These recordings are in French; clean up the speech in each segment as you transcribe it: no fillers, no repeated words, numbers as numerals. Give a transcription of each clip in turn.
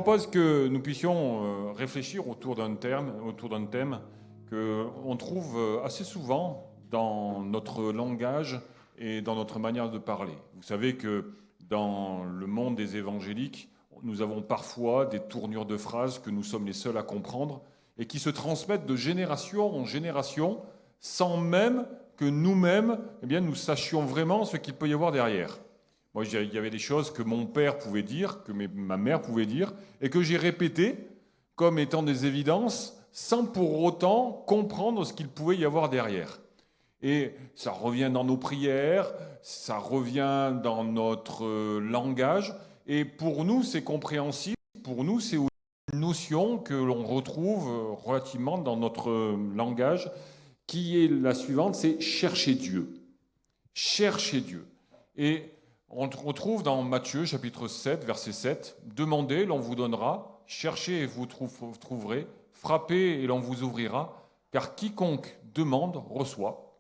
propose que nous puissions réfléchir autour d'un thème qu'on trouve assez souvent dans notre langage et dans notre manière de parler. Vous savez que dans le monde des évangéliques, nous avons parfois des tournures de phrases que nous sommes les seuls à comprendre et qui se transmettent de génération en génération sans même que nous-mêmes nous sachions vraiment ce qu'il peut y avoir derrière. Moi, il y avait des choses que mon père pouvait dire, que ma mère pouvait dire, et que j'ai répétées comme étant des évidences, sans pour autant comprendre ce qu'il pouvait y avoir derrière. Et ça revient dans nos prières, ça revient dans notre langage, et pour nous, c'est compréhensible, pour nous, c'est une notion que l'on retrouve relativement dans notre langage, qui est la suivante, c'est chercher Dieu. Chercher Dieu. Et on retrouve dans Matthieu, chapitre 7, verset 7, « Demandez, l'on vous donnera, cherchez et vous trouverez, frappez et l'on vous ouvrira, car quiconque demande reçoit,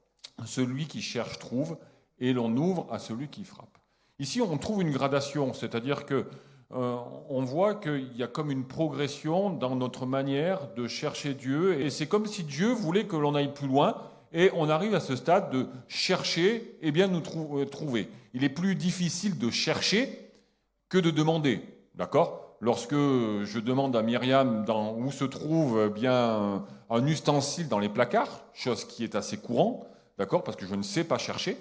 celui qui cherche trouve, et l'on ouvre à celui qui frappe. » Ici, on trouve une gradation, c'est-à-dire que on voit qu'il y a comme une progression dans notre manière de chercher Dieu, et c'est comme si Dieu voulait que l'on aille plus loin, et on arrive à ce stade de chercher et bien nous trouver. Il est plus difficile de chercher que de demander, d'accord ? Lorsque je demande à Myriam où se trouve bien un ustensile dans les placards, chose qui est assez courant, d'accord, parce que je ne sais pas chercher,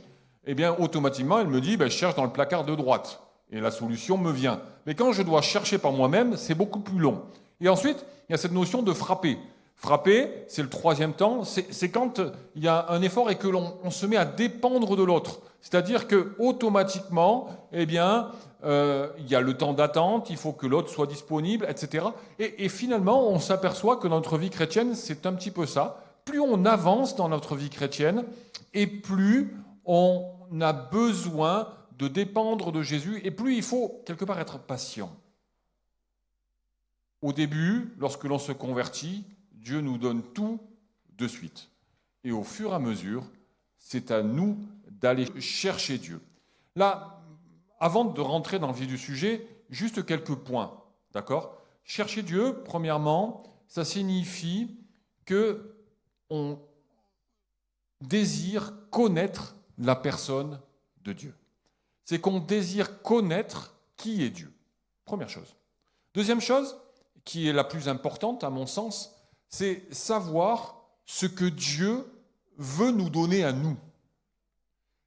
eh bien automatiquement elle me dit cherche dans le placard de droite et la solution me vient. Mais quand je dois chercher par moi-même, c'est beaucoup plus long. Et ensuite, il y a cette notion de frapper. Frapper, c'est le troisième temps, c'est quand il y a un effort et que l'on se met à dépendre de l'autre. C'est-à-dire que automatiquement, il y a le temps d'attente, il faut que l'autre soit disponible, etc. Et finalement, on s'aperçoit que notre vie chrétienne, c'est un petit peu ça. Plus on avance dans notre vie chrétienne, et plus on a besoin de dépendre de Jésus, et plus il faut quelque part être patient. Au début, lorsque l'on se convertit, Dieu nous donne tout de suite. Et au fur et à mesure, c'est à nous d'aller chercher Dieu. Là, avant de rentrer dans le vif du sujet, juste quelques points, d'accord ? Chercher Dieu, premièrement, ça signifie que on désire connaître la personne de Dieu. C'est qu'on désire connaître qui est Dieu. Première chose. Deuxième chose, qui est la plus importante à mon sens, c'est savoir ce que Dieu veut nous donner à nous.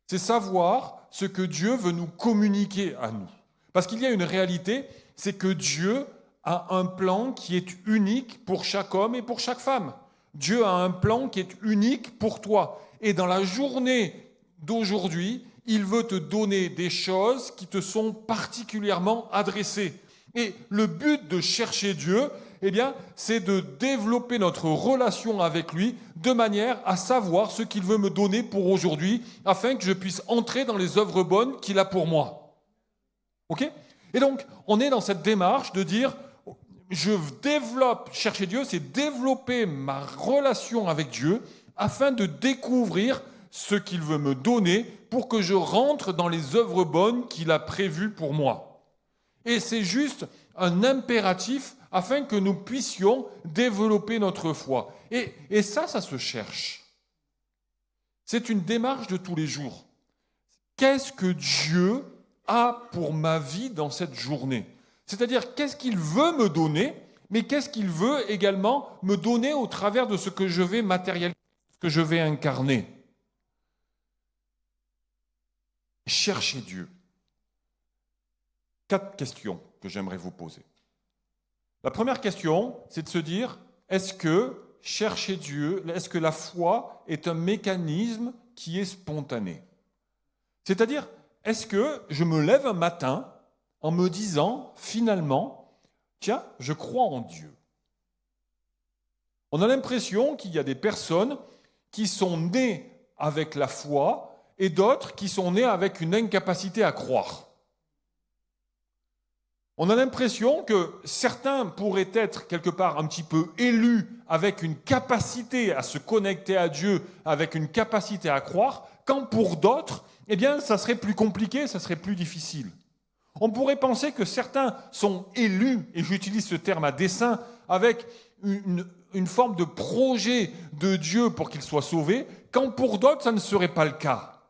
C'est savoir ce que Dieu veut nous communiquer à nous. Parce qu'il y a une réalité, c'est que Dieu a un plan qui est unique pour chaque homme et pour chaque femme. Dieu a un plan qui est unique pour toi. Et dans la journée d'aujourd'hui, il veut te donner des choses qui te sont particulièrement adressées. Et le but de chercher Dieu, c'est de développer notre relation avec lui de manière à savoir ce qu'il veut me donner pour aujourd'hui, afin que je puisse entrer dans les œuvres bonnes qu'il a pour moi. Ok ? Et donc, on est dans cette démarche de dire, chercher Dieu, c'est développer ma relation avec Dieu, afin de découvrir ce qu'il veut me donner pour que je rentre dans les œuvres bonnes qu'il a prévues pour moi. Et c'est juste un impératif afin que nous puissions développer notre foi. Et ça se cherche. C'est une démarche de tous les jours. Qu'est-ce que Dieu a pour ma vie dans cette journée ? C'est-à-dire, qu'est-ce qu'il veut me donner, mais qu'est-ce qu'il veut également me donner au travers de ce que je vais matérialiser, ce que je vais incarner ? Cherchez Dieu. 4 questions que j'aimerais vous poser. La première question, c'est de se dire, est-ce que chercher Dieu, est-ce que la foi est un mécanisme qui est spontané ? C'est-à-dire, est-ce que je me lève un matin en me disant, finalement, tiens, je crois en Dieu. On a l'impression qu'il y a des personnes qui sont nées avec la foi et d'autres qui sont nées avec une incapacité à croire. On a l'impression que certains pourraient être quelque part un petit peu élus avec une capacité à se connecter à Dieu, avec une capacité à croire, quand pour d'autres, ça serait plus compliqué, ça serait plus difficile. On pourrait penser que certains sont élus, et j'utilise ce terme à dessein, avec une forme de projet de Dieu pour qu'ils soient sauvés, quand pour d'autres, ça ne serait pas le cas.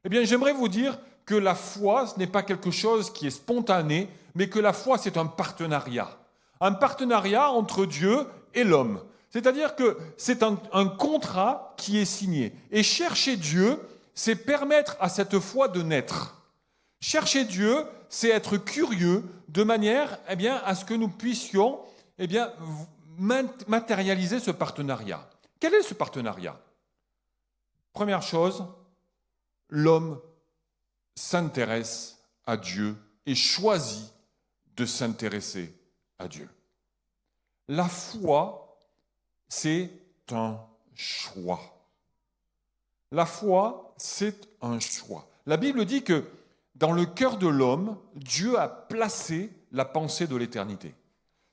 Eh bien, j'aimerais vous dire que la foi, ce n'est pas quelque chose qui est spontané, mais que la foi, c'est un partenariat. Un partenariat entre Dieu et l'homme. C'est-à-dire que c'est un contrat qui est signé. Et chercher Dieu, c'est permettre à cette foi de naître. Chercher Dieu, c'est être curieux de manière à ce que nous puissions matérialiser ce partenariat. Quel est ce partenariat? Première chose, l'homme s'intéresse à Dieu et choisit de s'intéresser à Dieu. La foi, c'est un choix. La foi, c'est un choix. La Bible dit que dans le cœur de l'homme, Dieu a placé la pensée de l'éternité.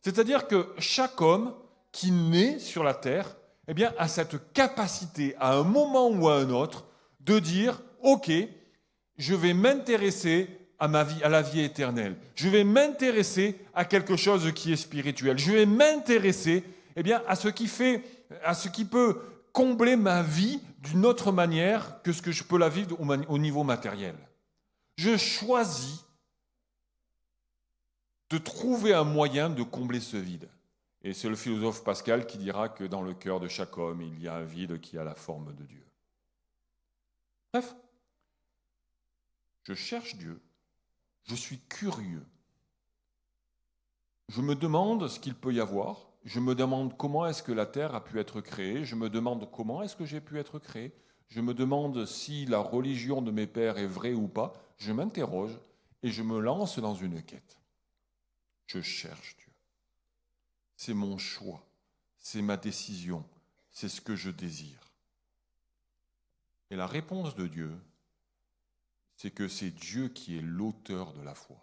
C'est-à-dire que chaque homme qui naît sur la terre a cette capacité, à un moment ou à un autre, de dire « Ok, je vais m'intéresser à la vie éternelle. Je vais m'intéresser à quelque chose qui est spirituel. Je vais m'intéresser à ce qui peut combler ma vie d'une autre manière que ce que je peux la vivre au niveau matériel. Je choisis de trouver un moyen de combler ce vide. Et c'est le philosophe Pascal qui dira que dans le cœur de chaque homme, il y a un vide qui a la forme de Dieu. Bref, je cherche Dieu, je suis curieux. Je me demande ce qu'il peut y avoir, je me demande comment est-ce que la terre a pu être créée, je me demande comment est-ce que j'ai pu être créé, je me demande si la religion de mes pères est vraie ou pas, je m'interroge et je me lance dans une quête. Je cherche Dieu. C'est mon choix, c'est ma décision, c'est ce que je désire. Et la réponse de Dieu, c'est que c'est Dieu qui est l'auteur de la foi.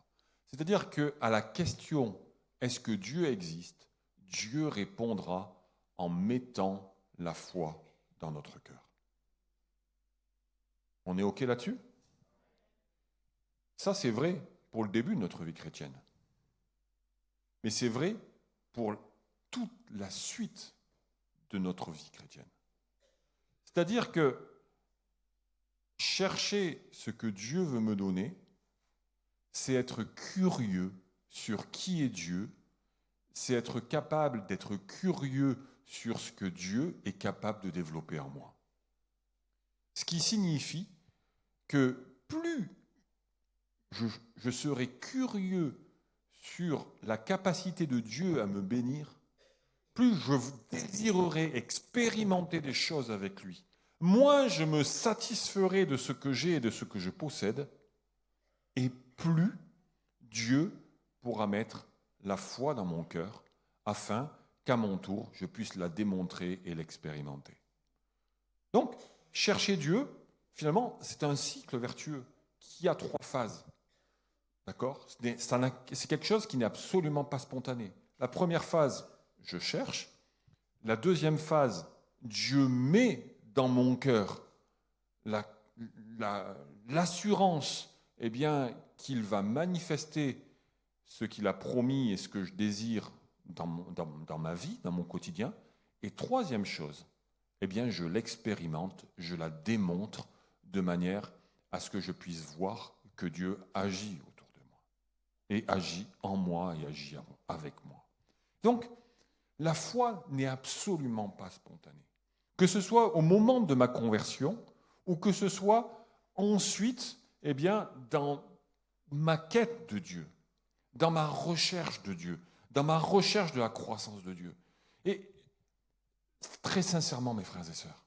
C'est-à-dire qu'à la question « est-ce que Dieu existe ?», Dieu répondra en mettant la foi dans notre cœur. On est OK là-dessus? Ça, c'est vrai pour le début de notre vie chrétienne. Mais c'est vrai pour toute la suite de notre vie chrétienne. C'est-à-dire que chercher ce que Dieu veut me donner, c'est être curieux sur qui est Dieu, c'est être capable d'être curieux sur ce que Dieu est capable de développer en moi. Ce qui signifie que plus je serai curieux sur la capacité de Dieu à me bénir, plus je désirerai expérimenter des choses avec lui, moins je me satisferai de ce que j'ai et de ce que je possède, et plus Dieu pourra mettre la foi dans mon cœur, afin qu'à mon tour, je puisse la démontrer et l'expérimenter. Donc, chercher Dieu, finalement, c'est un cycle vertueux qui a 3 phases. D'accord ? C'est quelque chose qui n'est absolument pas spontané. La première phase, je cherche. La deuxième phase, Dieu met dans mon cœur l'assurance qu'il va manifester ce qu'il a promis et ce que je désire dans ma vie, dans mon quotidien. Et troisième chose, je l'expérimente, je la démontre de manière à ce que je puisse voir que Dieu agit autour de moi, et agit en moi et agit avec moi. Donc, la foi n'est absolument pas spontanée. Que ce soit au moment de ma conversion, ou que ce soit ensuite, dans ma quête de Dieu, dans ma recherche de Dieu, dans ma recherche de la croissance de Dieu. Et très sincèrement, mes frères et sœurs,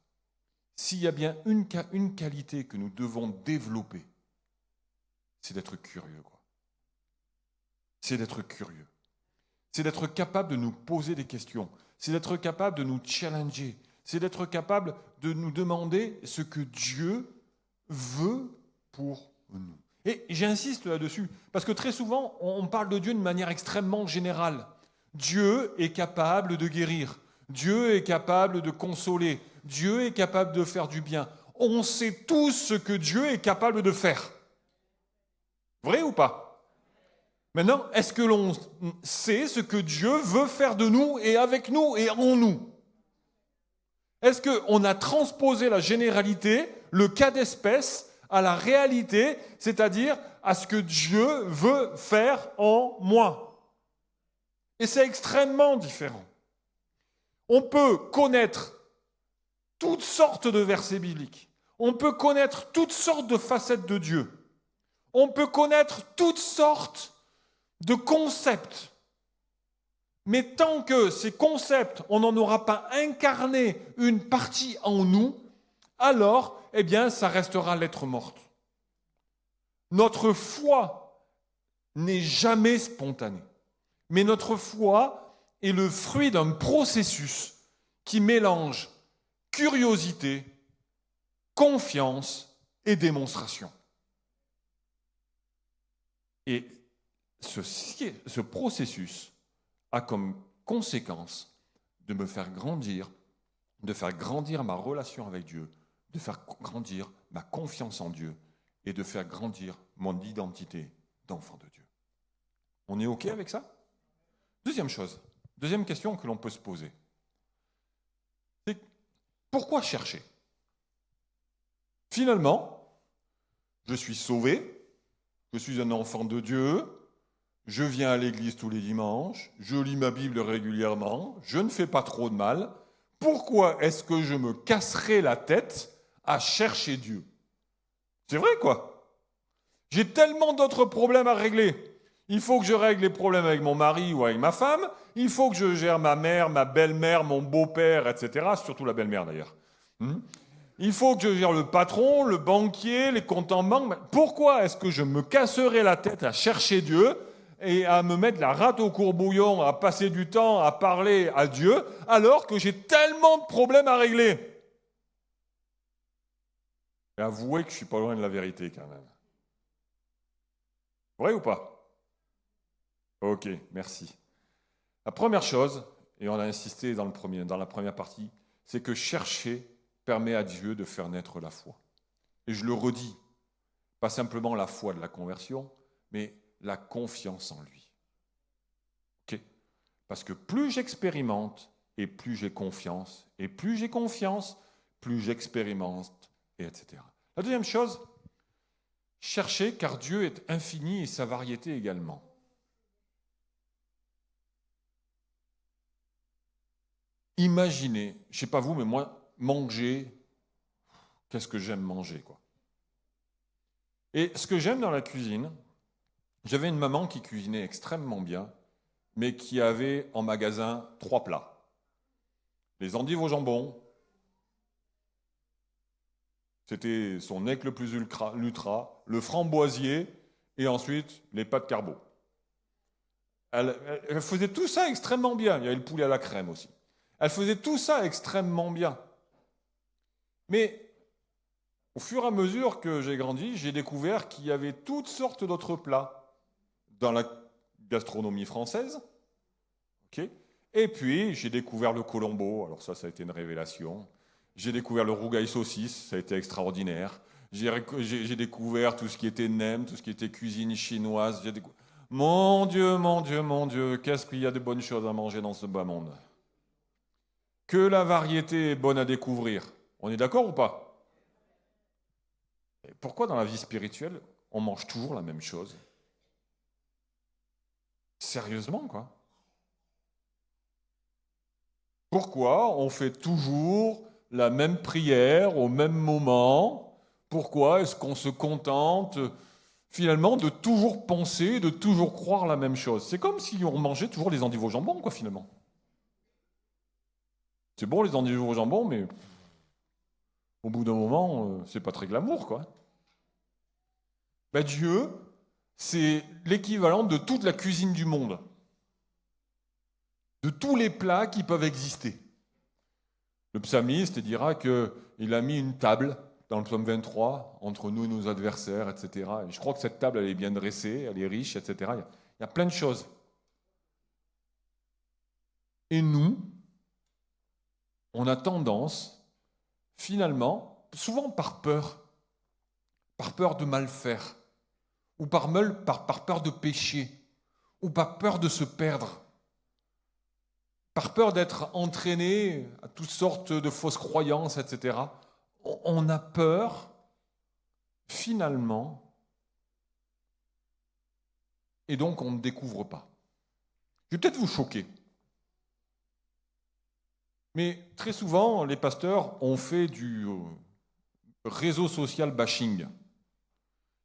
s'il y a bien une qualité que nous devons développer, c'est d'être curieux, quoi. C'est d'être curieux. C'est d'être capable de nous poser des questions. C'est d'être capable de nous challenger. C'est d'être capable de nous demander ce que Dieu veut pour nous. Et j'insiste là-dessus, parce que très souvent, on parle de Dieu de manière extrêmement générale. Dieu est capable de guérir. Dieu est capable de consoler. Dieu est capable de faire du bien. On sait tous ce que Dieu est capable de faire. Vrai ou pas ? Maintenant, est-ce que l'on sait ce que Dieu veut faire de nous et avec nous et en nous? Est-ce qu'on a transposé la généralité, le cas d'espèce, à la réalité, c'est-à-dire à ce que Dieu veut faire en moi? Et c'est extrêmement différent. On peut connaître toutes sortes de versets bibliques. On peut connaître toutes sortes de facettes de Dieu. On peut connaître toutes sortes de concepts. Mais tant que ces concepts, on n'en aura pas incarné une partie en nous, alors, eh bien, ça restera lettre morte. Notre foi n'est jamais spontanée. Mais notre foi est le fruit d'un processus qui mélange curiosité, confiance et démonstration. Et ce processus a comme conséquence de me faire grandir, de faire grandir ma relation avec Dieu, de faire grandir ma confiance en Dieu et de faire grandir mon identité d'enfant de Dieu. On est OK avec ça? Deuxième question que l'on peut se poser, c'est pourquoi chercher? Finalement, je suis sauvé, je suis un enfant de Dieu, je viens à l'église tous les dimanches, je lis ma Bible régulièrement, je ne fais pas trop de mal. Pourquoi est-ce que je me casserais la tête à chercher Dieu? C'est vrai, quoi. J'ai tellement d'autres problèmes à régler. Il faut que je règle les problèmes avec mon mari ou avec ma femme. Il faut que je gère ma mère, ma belle-mère, mon beau-père, etc. Surtout la belle-mère, d'ailleurs. Il faut que je gère le patron, le banquier, les comptes en banque. Pourquoi est-ce que je me casserais la tête à chercher Dieu et à me mettre la rate au courbouillon, à passer du temps à parler à Dieu, alors que j'ai tellement de problèmes à régler? Et avouez que je ne suis pas loin de la vérité, quand même. Vrai ou pas? Ok, merci. La première chose, et on a insisté dans la première partie, c'est que chercher permet à Dieu de faire naître la foi. Et je le redis, pas simplement la foi de la conversion, mais la confiance en lui. Ok? Parce que plus j'expérimente, et plus j'ai confiance, et plus j'ai confiance, plus j'expérimente, et etc. La deuxième chose, chercher car Dieu est infini et sa variété également. Imaginez, je ne sais pas vous, mais moi, manger, qu'est-ce que j'aime manger, quoi. Et ce que j'aime dans la cuisine, j'avais une maman qui cuisinait extrêmement bien, mais qui avait en magasin 3 plats. Les endives au jambon, c'était son nec le plus ultra, le framboisier, et ensuite les pâtes carbo. Elle faisait tout ça extrêmement bien. Il y avait le poulet à la crème aussi. Elle faisait tout ça extrêmement bien. Mais au fur et à mesure que j'ai grandi, j'ai découvert qu'il y avait toutes sortes d'autres plats dans la gastronomie française. Okay. Et puis, j'ai découvert le colombo. Alors ça a été une révélation. J'ai découvert le rougail saucisse. Ça a été extraordinaire. J'ai découvert tout ce qui était nem, tout ce qui était cuisine chinoise. Mon Dieu, mon Dieu, mon Dieu, qu'est-ce qu'il y a de bonnes choses à manger dans ce bas monde. Que la variété est bonne à découvrir. On est d'accord ou pas? Et pourquoi dans la vie spirituelle, on mange toujours la même chose? Sérieusement, quoi. Pourquoi on fait toujours la même prière au même moment? Pourquoi est-ce qu'on se contente finalement de toujours penser, de toujours croire la même chose? C'est comme si on mangeait toujours les endives au jambon, quoi, finalement. C'est bon les endives au jambon, mais au bout d'un moment, c'est pas très glamour, quoi. Ben, Dieu, c'est l'équivalent de toute la cuisine du monde, de tous les plats qui peuvent exister. Le psalmiste dira qu'il a mis une table dans le psaume 23 entre nous et nos adversaires, etc. Et je crois que cette table, elle est bien dressée, elle est riche, etc. Il y a plein de choses. Et nous, on a tendance, finalement, souvent par peur de mal faire, ou par peur de pécher, ou par peur de se perdre, par peur d'être entraîné à toutes sortes de fausses croyances, etc. On a peur, finalement, et donc on ne découvre pas. Je vais peut-être vous choquer, mais très souvent, les pasteurs ont fait du réseau social bashing.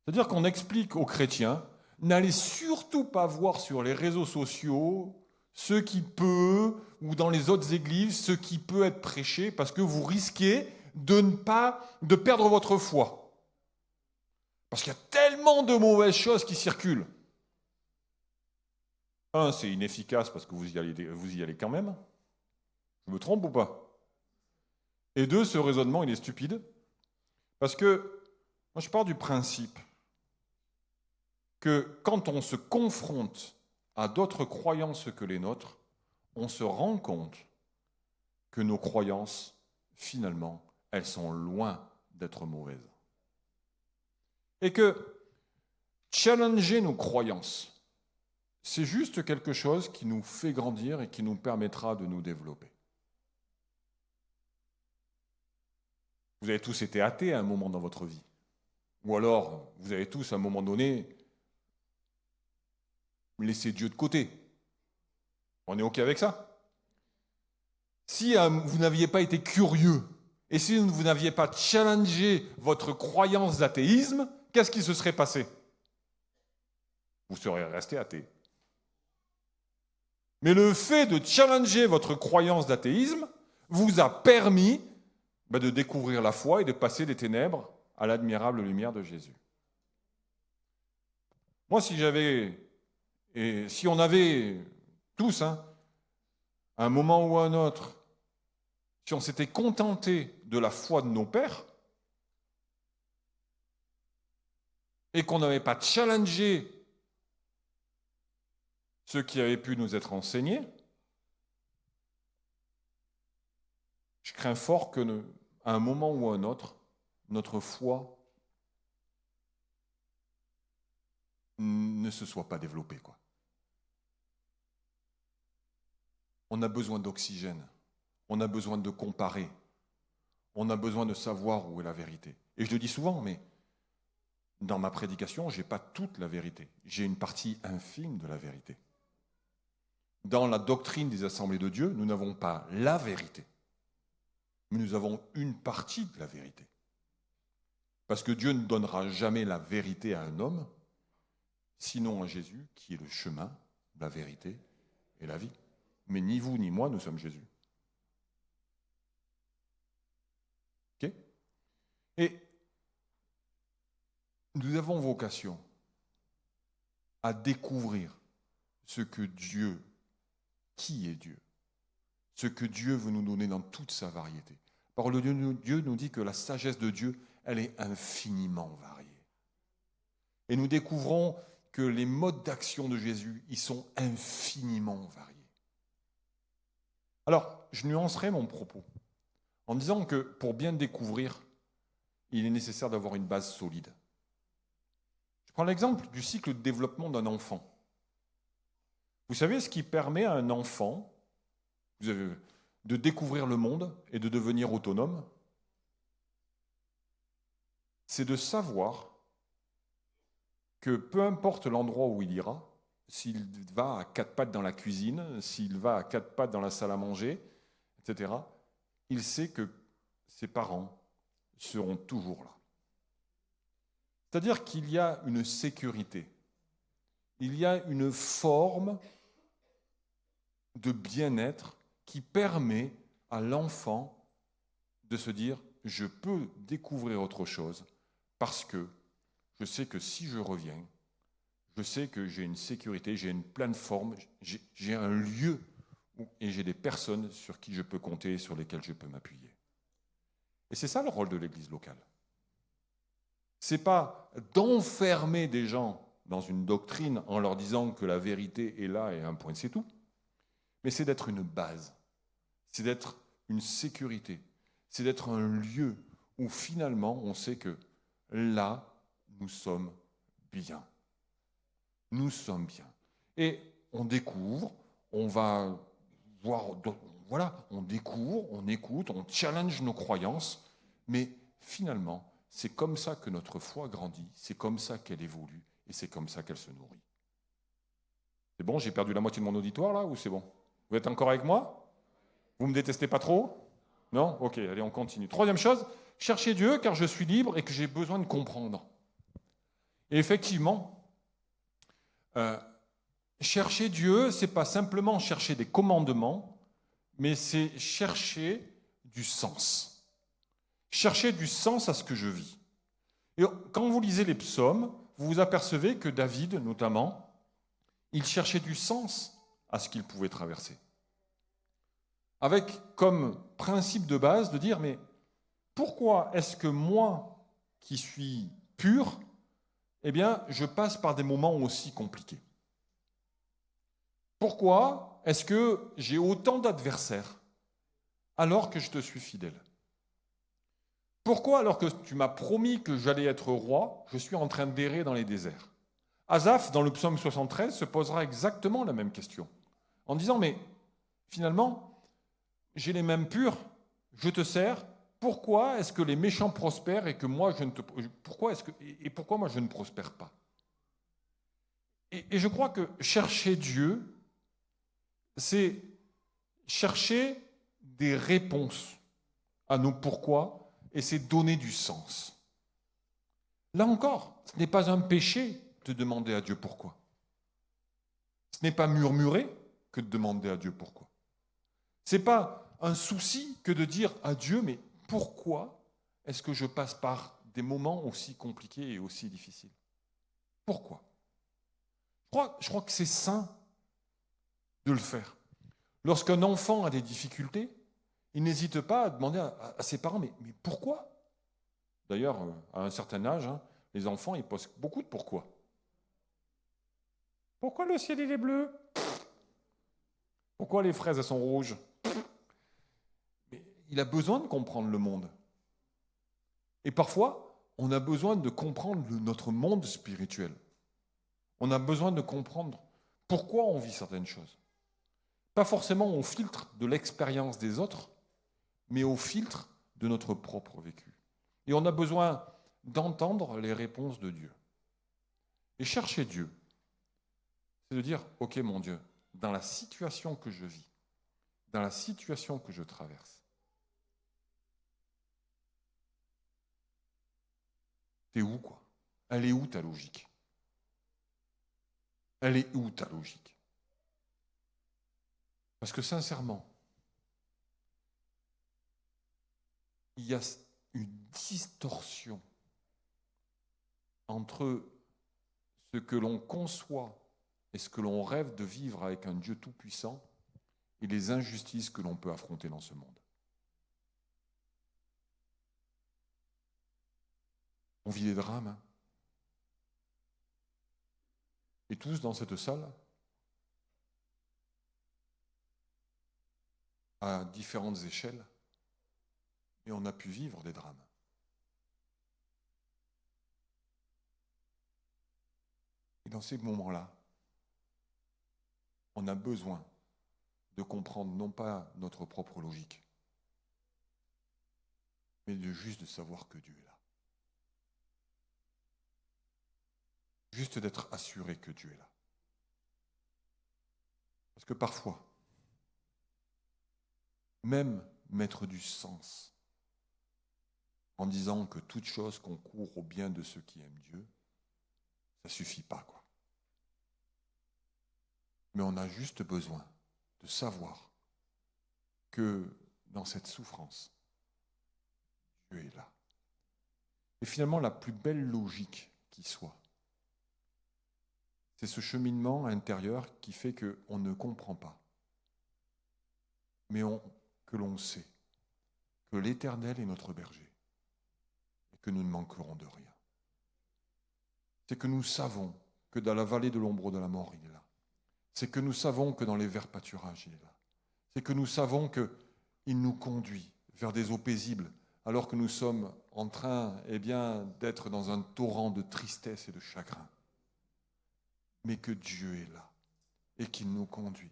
C'est-à-dire qu'on explique aux chrétiens, n'allez surtout pas voir sur les réseaux sociaux ce qui peut, ou dans les autres églises, ce qui peut être prêché, parce que vous risquez de perdre votre foi. Parce qu'il y a tellement de mauvaises choses qui circulent. Un, c'est inefficace parce que vous y allez quand même. Je me trompe ou pas? Et deux, ce raisonnement, il est stupide. Parce que, moi je pars du principe que quand on se confronte à d'autres croyances que les nôtres, on se rend compte que nos croyances, finalement, elles sont loin d'être mauvaises. Et que challenger nos croyances, c'est juste quelque chose qui nous fait grandir et qui nous permettra de nous développer. Vous avez tous été athées à un moment dans votre vie. Ou alors, vous avez tous, à un moment donné, laissé Dieu de côté. On est OK avec ça? Si vous n'aviez pas été curieux, et si vous n'aviez pas challengé votre croyance d'athéisme, qu'est-ce qui se serait passé? Vous seriez resté athée. Mais le fait de challenger votre croyance d'athéisme vous a permis de découvrir la foi et de passer des ténèbres à l'admirable lumière de Jésus. Moi, si on avait tous, à un moment ou à un autre, si on s'était contenté de la foi de nos pères et qu'on n'avait pas challengé ce qui avait pu nous être enseigné, je crains fort que, à un moment ou à un autre, notre foi ne se soit pas développée, quoi. On a besoin d'oxygène, on a besoin de comparer, on a besoin de savoir où est la vérité. Et je le dis souvent, mais dans ma prédication, je n'ai pas toute la vérité, j'ai une partie infime de la vérité. Dans la doctrine des assemblées de Dieu, nous n'avons pas la vérité, mais nous avons une partie de la vérité. Parce que Dieu ne donnera jamais la vérité à un homme, sinon à Jésus, qui est le chemin, la vérité et la vie. Mais ni vous ni moi, nous sommes Jésus. Ok ? Et nous avons vocation à découvrir ce que Dieu, qui est Dieu, ce que Dieu veut nous donner dans toute sa variété. La parole de Dieu nous dit que la sagesse de Dieu, elle est infiniment variée. Et nous découvrons que les modes d'action de Jésus, ils sont infiniment variés. Alors, je nuancerai mon propos en disant que pour bien découvrir, il est nécessaire d'avoir une base solide. Je prends l'exemple du cycle de développement d'un enfant. Vous savez ce qui permet à un enfant de découvrir le monde et de devenir autonome? C'est de savoir que peu importe l'endroit où il ira, s'il va à quatre pattes dans la cuisine, s'il va à quatre pattes dans la salle à manger, etc., il sait que ses parents seront toujours là. C'est-à-dire qu'il y a une sécurité, il y a une forme de bien-être qui permet à l'enfant de se dire « je peux découvrir autre chose parce que je sais que si je reviens, je sais que j'ai une sécurité, j'ai une pleine forme, j'ai un lieu et j'ai des personnes sur qui je peux compter et sur lesquelles je peux m'appuyer. » Et c'est ça le rôle de l'Église locale. Ce n'est pas d'enfermer des gens dans une doctrine en leur disant que la vérité est là et un point, c'est tout. Mais c'est d'être une base, c'est d'être une sécurité, c'est d'être un lieu où finalement on sait que là, nous sommes bien. Nous sommes bien. Et on découvre, on va voir, voilà, on découvre, on écoute, on challenge nos croyances, mais finalement, c'est comme ça que notre foi grandit, c'est comme ça qu'elle évolue, et c'est comme ça qu'elle se nourrit. C'est bon, j'ai perdu la moitié de mon auditoire là, ou c'est bon? Vous êtes encore avec moi? Vous me détestez pas trop? Non? Ok, allez, on continue. Troisième chose, cherchez Dieu car je suis libre et que j'ai besoin de comprendre. Et effectivement, euh, chercher Dieu, c'est pas simplement chercher des commandements, mais c'est chercher du sens. Chercher du sens à ce que je vis. Et quand vous lisez les psaumes, vous vous apercevez que David, notamment, il cherchait du sens à ce qu'il pouvait traverser. Avec comme principe de base de dire, mais pourquoi est-ce que moi, qui suis pur, eh bien, je passe par des moments aussi compliqués? Pourquoi est-ce que j'ai autant d'adversaires alors que je te suis fidèle? Pourquoi, alors que tu m'as promis que j'allais être roi, je suis en train d'errer dans les déserts? Asaph, dans le psaume 73, se posera exactement la même question, en disant, mais finalement, j'ai les mêmes purs, je te sers, pourquoi est-ce que les méchants prospèrent et que moi je ne te... pourquoi moi je ne prospère pas? Et je crois que chercher Dieu, c'est chercher des réponses à nos pourquoi et c'est donner du sens. Là encore, ce n'est pas un péché de demander à Dieu pourquoi. Ce n'est pas murmurer que de demander à Dieu pourquoi. Ce n'est pas un souci que de dire à Dieu, mais pourquoi est-ce que je passe par des moments aussi compliqués et aussi difficiles? Pourquoi? Je crois que c'est sain de le faire. Lorsqu'un enfant a des difficultés, il n'hésite pas à demander à ses parents, mais pourquoi? D'ailleurs, à un certain âge, les enfants, ils posent beaucoup de pourquoi. Pourquoi le ciel il est bleu? Pourquoi les fraises elles sont rouges? Mais il a besoin de comprendre le monde. Et parfois, on a besoin de comprendre notre monde spirituel. On a besoin de comprendre pourquoi on vit certaines choses. Pas forcément au filtre de l'expérience des autres, mais au filtre de notre propre vécu. Et on a besoin d'entendre les réponses de Dieu. Et chercher Dieu, c'est de dire, ok mon Dieu, dans la situation que je vis, dans la situation que je traverse, t'es où quoi? Elle est où ta logique? Elle est où ta logique? Parce que sincèrement, il y a une distorsion entre ce que l'on conçoit et ce que l'on rêve de vivre avec un Dieu tout-puissant et les injustices que l'on peut affronter dans ce monde. On vit des drames. Et tous dans cette salle, à différentes échelles, et on a pu vivre des drames. Et dans ces moments-là, on a besoin de comprendre non pas notre propre logique, mais juste de savoir que Dieu est là. Juste d'être assuré que Dieu est là. Parce que parfois, même mettre du sens en disant que toute chose concourt au bien de ceux qui aiment Dieu, ça ne suffit pas, quoi. Mais on a juste besoin de savoir que dans cette souffrance, Dieu est là. Et finalement, la plus belle logique qui soit, c'est ce cheminement intérieur qui fait qu'on ne comprend pas, mais que l'on sait que l'Éternel est notre berger et que nous ne manquerons de rien. C'est que nous savons que dans la vallée de l'ombre de la mort, il est là. C'est que nous savons que dans les verts pâturages, il est là. C'est que nous savons qu'il nous conduit vers des eaux paisibles, alors que nous sommes en train d'être dans un torrent de tristesse et de chagrin. Mais que Dieu est là. et qu'il nous conduit.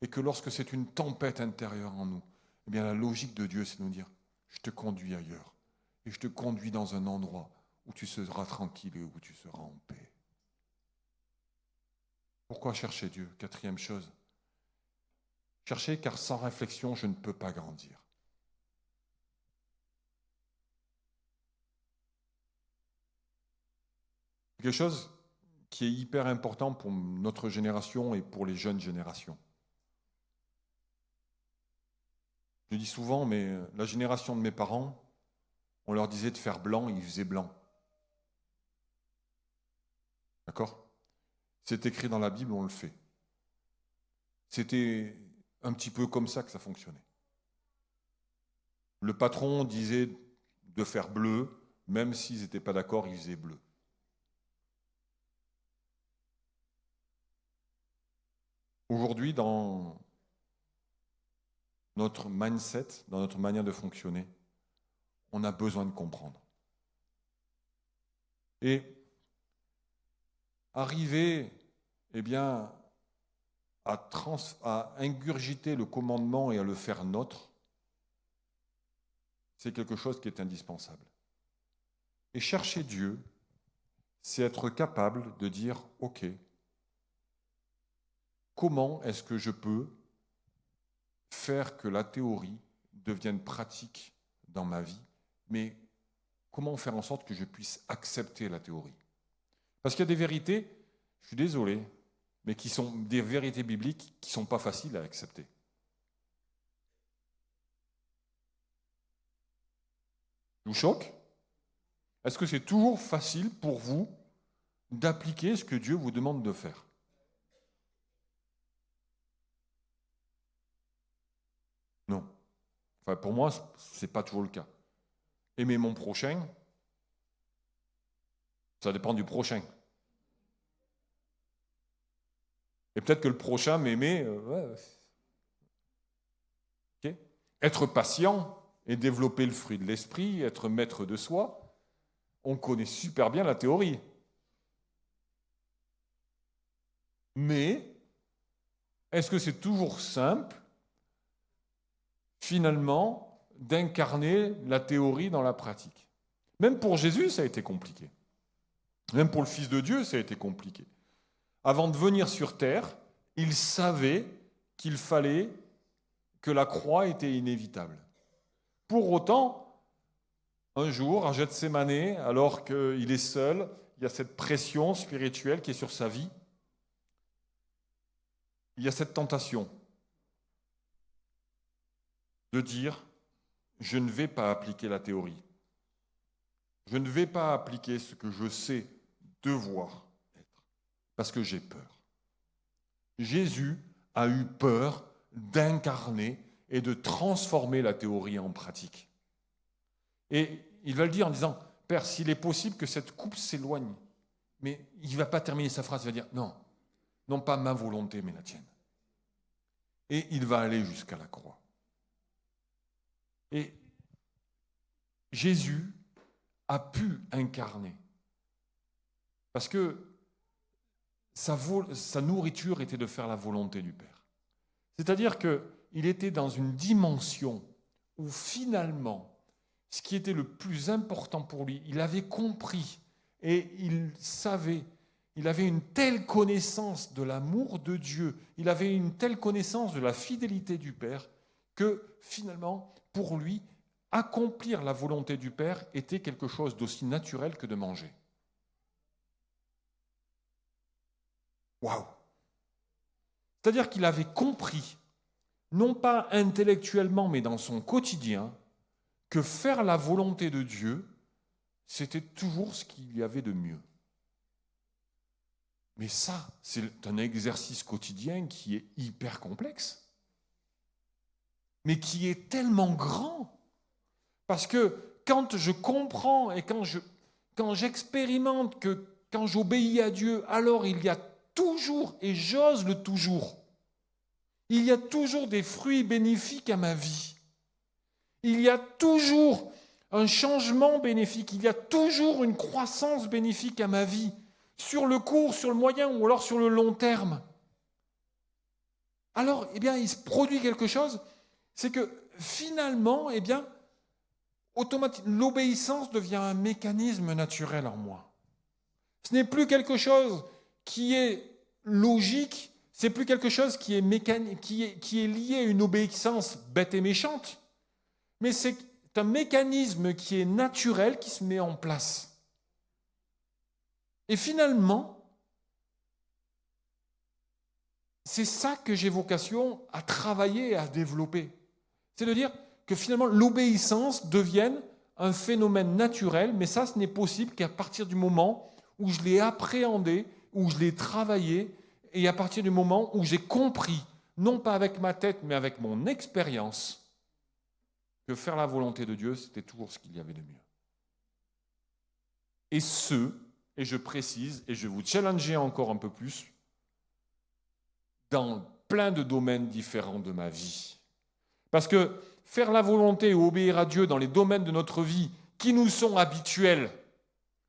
Et que lorsque c'est une tempête intérieure en nous, eh bien la logique de Dieu, c'est de nous dire, je te conduis ailleurs. Et je te conduis dans un endroit où tu seras tranquille et où tu seras en paix. Pourquoi chercher Dieu? Quatrième chose. Chercher car sans réflexion, je ne peux pas grandir. Quelque chose qui est hyper important pour notre génération et pour les jeunes générations. Je dis souvent, mais la génération de mes parents, on leur disait de faire blanc, ils faisaient blanc. D'accord? C'est écrit dans la Bible, on le fait. C'était un petit peu comme ça que ça fonctionnait. Le patron disait de faire bleu, même s'ils n'étaient pas d'accord, ils faisaient bleu. Aujourd'hui, dans notre mindset, dans notre manière de fonctionner, on a besoin de comprendre. Et arriver, eh bien, à ingurgiter le commandement et à le faire nôtre, c'est quelque chose qui est indispensable. Et chercher Dieu, c'est être capable de dire, ok, comment est-ce que je peux faire que la théorie devienne pratique dans ma vie, mais comment faire en sorte que je puisse accepter la théorie? Parce qu'il y a des vérités, je suis désolé, mais qui sont des vérités bibliques qui ne sont pas faciles à accepter. Je vous choque? Est-ce que c'est toujours facile pour vous d'appliquer ce que Dieu vous demande de faire? Non. Enfin, pour moi, ce n'est pas toujours le cas. Aimer mon prochain, ça dépend du prochain. Et peut-être que le prochain m'aimait. Okay. Être patient et développer le fruit de l'esprit, être maître de soi, on connaît super bien la théorie. Mais est-ce que c'est toujours simple, finalement, d'incarner la théorie dans la pratique? Même pour Jésus, ça a été compliqué. Même pour le Fils de Dieu, ça a été compliqué. Avant de venir sur terre, il savait qu'il fallait que la croix était inévitable. Pour autant, un jour, à Gethsémanée, alors qu'il est seul, il y a cette pression spirituelle qui est sur sa vie. Il y a cette tentation de dire, je ne vais pas appliquer la théorie. Je ne vais pas appliquer ce que je sais devoir être, parce que j'ai peur. Jésus a eu peur d'incarner et de transformer la théorie en pratique. Et il va le dire en disant, Père, s'il est possible que cette coupe s'éloigne, mais il ne va pas terminer sa phrase, il va dire, non, non pas ma volonté, mais la tienne. Et il va aller jusqu'à la croix. Et Jésus a pu incarner. Parce que sa nourriture était de faire la volonté du Père. C'est-à-dire qu'il était dans une dimension où finalement, ce qui était le plus important pour lui, il avait compris et il savait, il avait une telle connaissance de l'amour de Dieu, il avait une telle connaissance de la fidélité du Père, que finalement, pour lui, accomplir la volonté du Père était quelque chose d'aussi naturel que de manger. Waouh! C'est-à-dire qu'il avait compris, non pas intellectuellement, mais dans son quotidien, que faire la volonté de Dieu, c'était toujours ce qu'il y avait de mieux. Mais ça, c'est un exercice quotidien qui est hyper complexe, mais qui est tellement grand. Parce que quand je comprends et quand j'expérimente que quand j'obéis à Dieu, alors il y a toujours, et j'ose le toujours, il y a toujours des fruits bénéfiques à ma vie. Il y a toujours un changement bénéfique, il y a toujours une croissance bénéfique à ma vie, sur le court, sur le moyen ou alors sur le long terme. alors, il se produit quelque chose, c'est que finalement, automatiquement, l'obéissance devient un mécanisme naturel en moi. Ce n'est plus quelque chose qui est logique, c'est plus quelque chose qui est lié à une obéissance bête et méchante, mais c'est un mécanisme qui est naturel qui se met en place. Et finalement, c'est ça que j'ai vocation à travailler et à développer. C'est de dire que finalement l'obéissance devienne un phénomène naturel, mais ça, ce n'est possible qu'à partir du moment où je l'ai appréhendé, où je l'ai travaillé, et à partir du moment où j'ai compris, non pas avec ma tête, mais avec mon expérience, que faire la volonté de Dieu, c'était toujours ce qu'il y avait de mieux. Et je précise, et je vais vous challenger encore un peu plus, dans plein de domaines différents de ma vie. Parce que faire la volonté ou obéir à Dieu dans les domaines de notre vie qui nous sont habituels,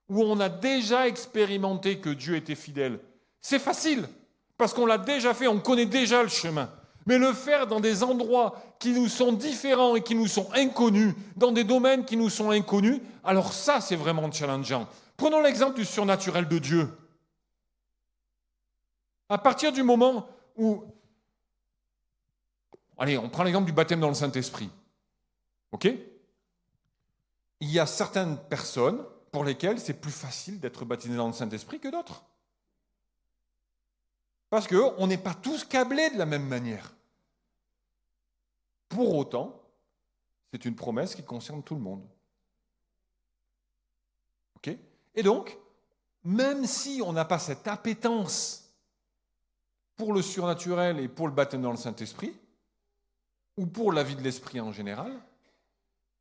où on a déjà expérimenté que Dieu était fidèle, c'est facile, parce qu'on l'a déjà fait, on connaît déjà le chemin. Mais le faire dans des endroits qui nous sont différents et qui nous sont inconnus, dans des domaines qui nous sont inconnus, alors ça, c'est vraiment challengeant. Prenons l'exemple du surnaturel de Dieu. À partir du moment où... Allez, on prend l'exemple du baptême dans le Saint-Esprit. OK ? Il y a certaines personnes pour lesquelles c'est plus facile d'être baptisé dans le Saint-Esprit que d'autres. Parce qu'on n'est pas tous câblés de la même manière. Pour autant, c'est une promesse qui concerne tout le monde. OK ? Et donc, même si on n'a pas cette appétence pour le surnaturel et pour le baptême dans le Saint-Esprit, ou pour la vie de l'esprit en général,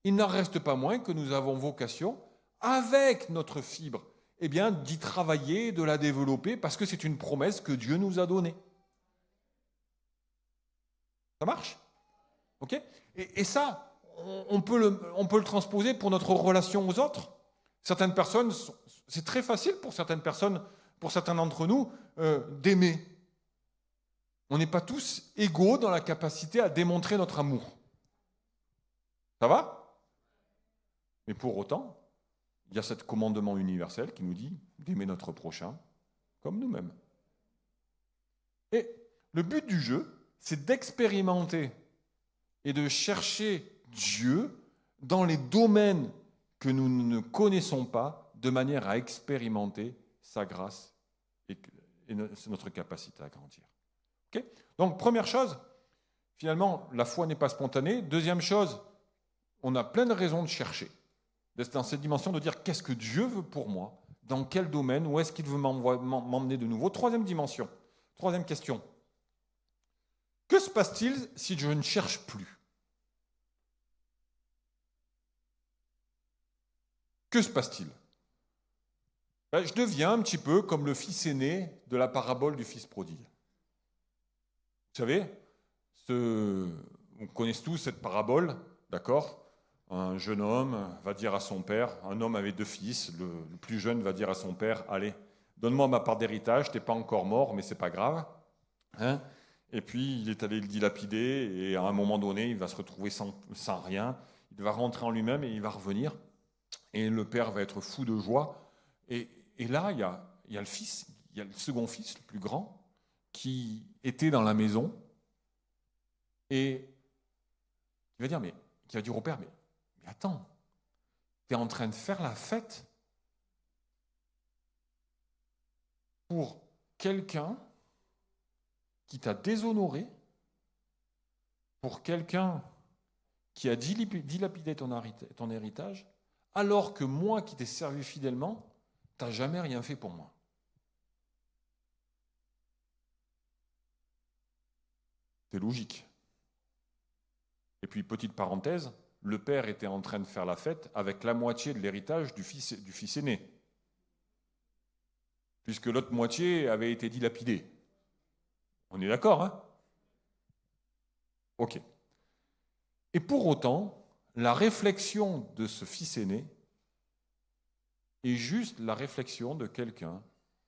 il n'en reste pas moins que nous avons vocation, avec notre fibre, d'y travailler, de la développer, parce que c'est une promesse que Dieu nous a donnée. Ça marche ? OK ? Et ça, on peut le transposer pour notre relation aux autres. Certaines personnes, c'est très facile pour certaines personnes, pour certains d'entre nous, d'aimer. On n'est pas tous égaux dans la capacité à démontrer notre amour. Ça va ? Mais pour autant, il y a ce commandement universel qui nous dit d'aimer notre prochain comme nous-mêmes. Et le but du jeu, c'est d'expérimenter et de chercher Dieu dans les domaines que nous ne connaissons pas, de manière à expérimenter sa grâce et notre capacité à grandir. Okay ? Donc, première chose, finalement, la foi n'est pas spontanée. Deuxième chose, on a plein de raisons de chercher. Dans cette dimension de dire qu'est-ce que Dieu veut pour moi, dans quel domaine, où est-ce qu'il veut m'emmener de nouveau. Troisième dimension, troisième question. Que se passe-t-il si je ne cherche plus ? Que se passe-t-il ? Je deviens un petit peu comme le fils aîné de la parabole du fils prodigue. Vous savez, on connaît tous cette parabole, d'accord ? Un jeune homme va dire à son père, un homme avait 2 fils, le plus jeune va dire à son père, allez, donne-moi ma part d'héritage, t'es pas encore mort, mais c'est pas grave. Hein ? Et puis il est allé le dilapider, et à un moment donné, il va se retrouver sans rien, il va rentrer en lui-même et il va revenir, et le père va être fou de joie. Et là, il y a le fils, il y a le second fils, le plus grand, qui était dans la maison, et il va dire, qui va dire au père, mais attends, tu es en train de faire la fête pour quelqu'un qui t'a déshonoré, pour quelqu'un qui a dilapidé ton héritage, alors que moi qui t'ai servi fidèlement, tu n'as jamais rien fait pour moi. C'est logique. Et puis, petite parenthèse, le père était en train de faire la fête avec la moitié de l'héritage du fils aîné, puisque l'autre moitié avait été dilapidée. On est d'accord, hein ? Ok. Et pour autant, la réflexion de ce fils aîné est juste la réflexion de quelqu'un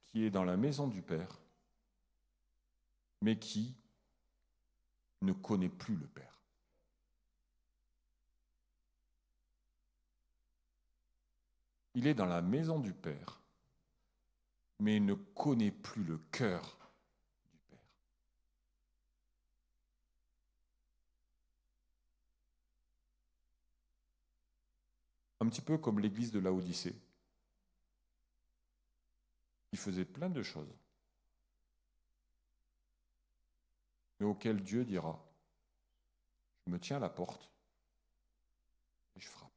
qui est dans la maison du père, mais qui ne connaît plus le Père. Il est dans la maison du Père, mais il ne connaît plus le cœur du Père. Un petit peu comme l'église de Laodicée, qui faisait plein de choses, mais auxquelles Dieu dira, je me tiens à la porte et je frappe.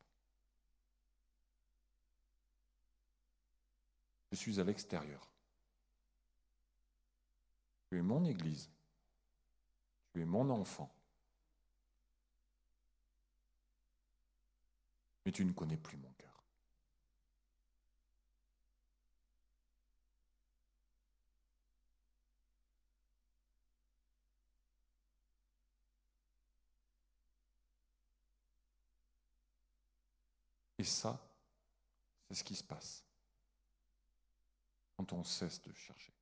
Je suis à l'extérieur. Tu es mon église. Tu es mon enfant. Mais tu ne connais plus mon cœur. Et ça, c'est ce qui se passe quand on cesse de chercher.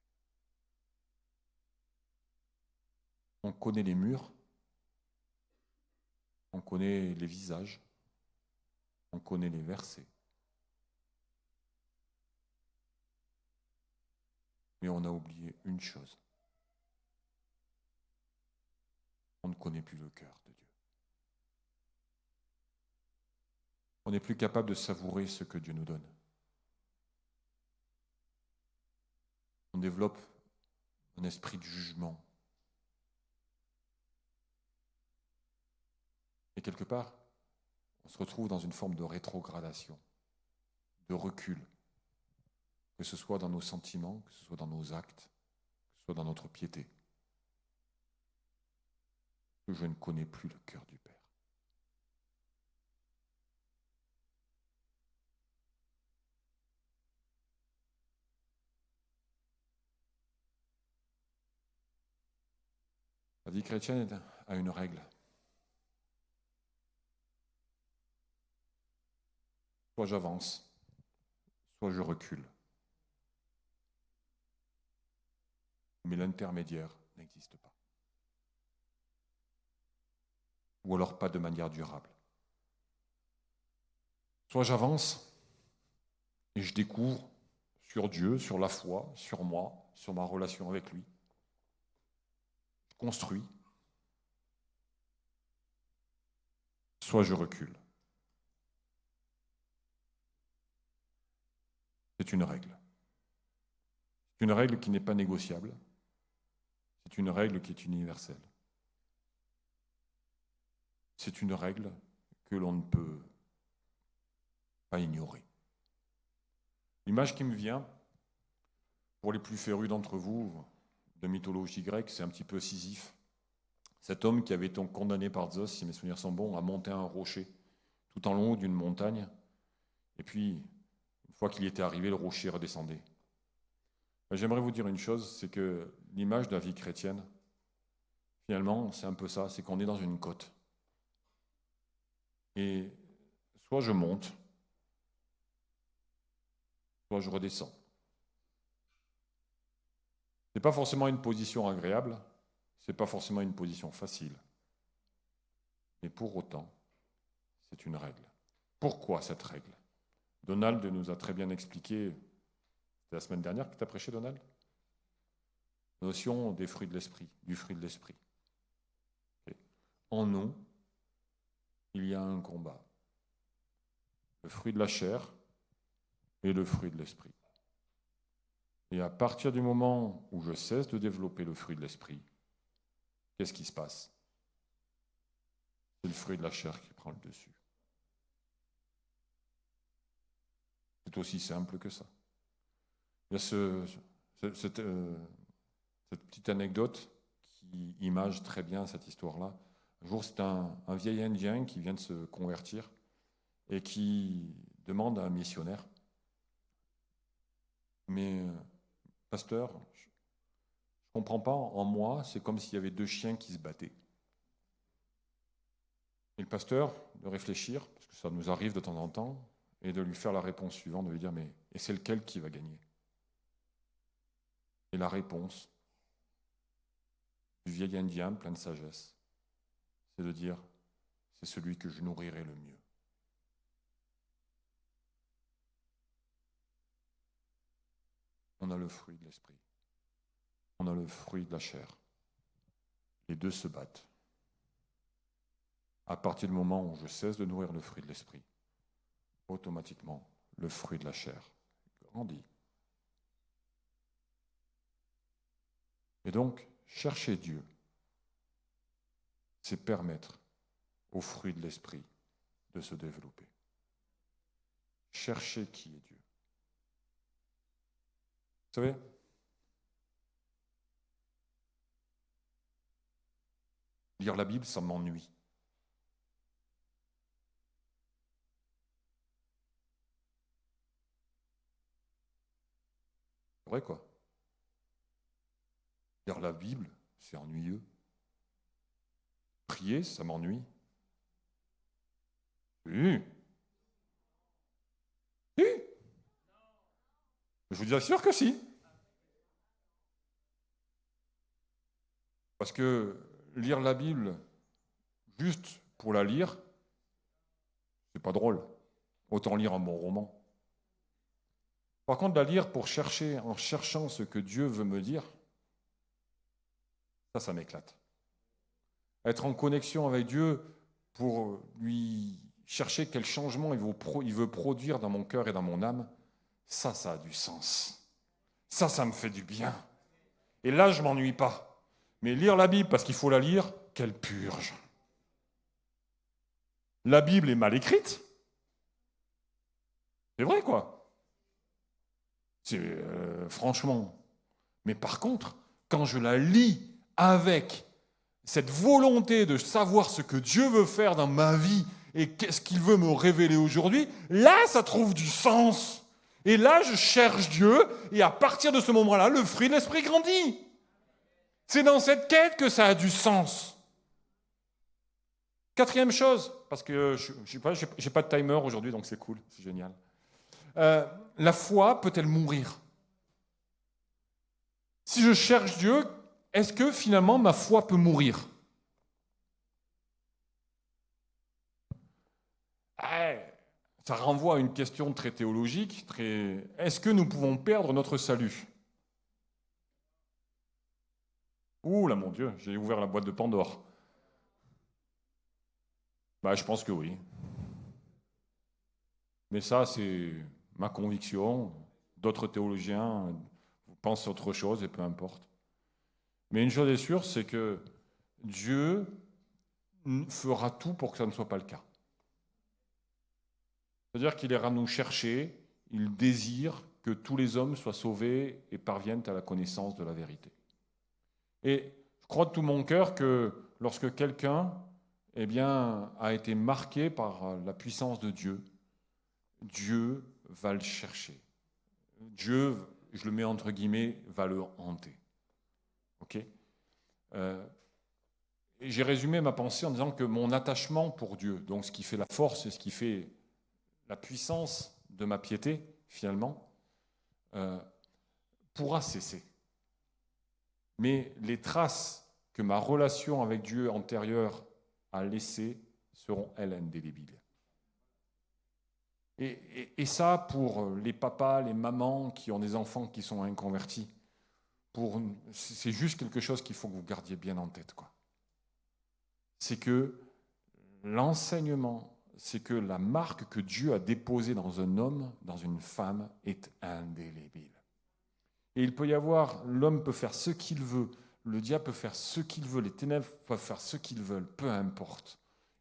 On connaît les murs, on connaît les visages, on connaît les versets. Mais on a oublié une chose. On ne connaît plus le cœur de Dieu. On n'est plus capable de savourer ce que Dieu nous donne. On développe un esprit de jugement. Et quelque part, on se retrouve dans une forme de rétrogradation, de recul, que ce soit dans nos sentiments, que ce soit dans nos actes, que ce soit dans notre piété. Que je ne connais plus le cœur du Père. La vie chrétienne a une règle. Soit j'avance, soit je recule. Mais l'intermédiaire n'existe pas. Ou alors pas de manière durable. Soit j'avance et je découvre sur Dieu, sur la foi, sur moi, sur ma relation avec lui. Je construis. Soit je recule. C'est une règle. C'est une règle qui n'est pas négociable. C'est une règle qui est universelle. C'est une règle que l'on ne peut pas ignorer. L'image qui me vient, pour les plus férus d'entre vous, de mythologie grecque, c'est un petit peu Sisyphe. Cet homme qui avait été condamné par Zeus, si mes souvenirs sont bons, à monter un rocher tout en haut d'une montagne. Et puis, une fois qu'il y était arrivé, le rocher redescendait. J'aimerais vous dire une chose, c'est que l'image de la vie chrétienne, finalement, c'est un peu ça, c'est qu'on est dans une côte. Et soit je monte, soit je redescends. Ce n'est pas forcément une position agréable, ce n'est pas forcément une position facile. Mais pour autant, c'est une règle. Pourquoi cette règle? Donald nous a très bien expliqué, c'était la semaine dernière que tu as prêché, Donald, la notion des fruits de l'esprit, du fruit de l'esprit. Okay. En nous, il y a un combat. Le fruit de la chair et le fruit de l'esprit. Et à partir du moment où je cesse de développer le fruit de l'esprit, qu'est-ce qui se passe? C'est le fruit de la chair qui prend le dessus. C'est aussi simple que ça. Il y a cette petite anecdote qui image très bien cette histoire-là. Un jour, c'est un vieil Indien qui vient de se convertir et qui demande à un missionnaire, mais pasteur, je ne comprends pas, en moi, c'est comme s'il y avait deux chiens qui se battaient. Et le pasteur, de réfléchir, parce que ça nous arrive de temps en temps, et de lui faire la réponse suivante, de lui dire, mais et c'est lequel qui va gagner? Et la réponse du vieil Indien, plein de sagesse, c'est de dire, c'est celui que je nourrirai le mieux. On a le fruit de l'esprit. On a le fruit de la chair. Les deux se battent. À partir du moment où je cesse de nourrir le fruit de l'esprit, automatiquement, le fruit de la chair grandit. Et donc, chercher Dieu, c'est permettre au fruit de l'esprit de se développer. Chercher qui est Dieu. Vous savez, lire la Bible, ça m'ennuie. C'est vrai, quoi. Lire la Bible, c'est ennuyeux. Prier, ça m'ennuie. Oui. Si. Je vous assure que si. Parce que lire la Bible juste pour la lire, c'est pas drôle. Autant lire un bon roman. Par contre, la lire pour chercher, en cherchant ce que Dieu veut me dire, ça m'éclate. Être en connexion avec Dieu pour lui chercher quel changement il veut produire dans mon cœur et dans mon âme, ça a du sens. Ça me fait du bien. Et là, je ne m'ennuie pas. Mais lire la Bible parce qu'il faut la lire, quelle purge. La Bible est mal écrite. C'est vrai, quoi. C'est franchement. Mais par contre, quand je la lis avec cette volonté de savoir ce que Dieu veut faire dans ma vie et qu'est-ce qu'il veut me révéler aujourd'hui, là, ça trouve du sens. Et là, je cherche Dieu, et à partir de ce moment-là, le fruit de l'esprit grandit. C'est dans cette quête que ça a du sens. Quatrième chose, parce que je n'ai pas de timer aujourd'hui, donc c'est cool, c'est génial. La foi peut-elle mourir? Si je cherche Dieu, est-ce que finalement ma foi peut mourir? Ça renvoie à une question très théologique, est-ce que nous pouvons perdre notre salut? Ouh là, mon Dieu, j'ai ouvert la boîte de Pandore. Je pense que oui. Mais ça, c'est ma conviction. D'autres théologiens pensent autre chose, et peu importe. Mais une chose est sûre, c'est que Dieu fera tout pour que ça ne soit pas le cas. C'est-à-dire qu'il ira nous chercher, il désire que tous les hommes soient sauvés et parviennent à la connaissance de la vérité. Et je crois de tout mon cœur que lorsque quelqu'un a été marqué par la puissance de Dieu, Dieu va le chercher. Dieu, je le mets entre guillemets, va le hanter. Ok ? J'ai résumé ma pensée en disant que mon attachement pour Dieu, donc ce qui fait la force et ce qui fait la puissance de ma piété, finalement, pourra cesser. Mais les traces que ma relation avec Dieu antérieure a laissées seront, elles, indélébiles. Et ça, pour les papas, les mamans qui ont des enfants qui sont inconvertis, c'est juste quelque chose qu'il faut que vous gardiez bien en tête, quoi. C'est que l'enseignement, c'est que la marque que Dieu a déposée dans un homme, dans une femme, est indélébile. Et il peut y avoir, l'homme peut faire ce qu'il veut, le diable peut faire ce qu'il veut, les ténèbres peuvent faire ce qu'ils veulent, peu importe.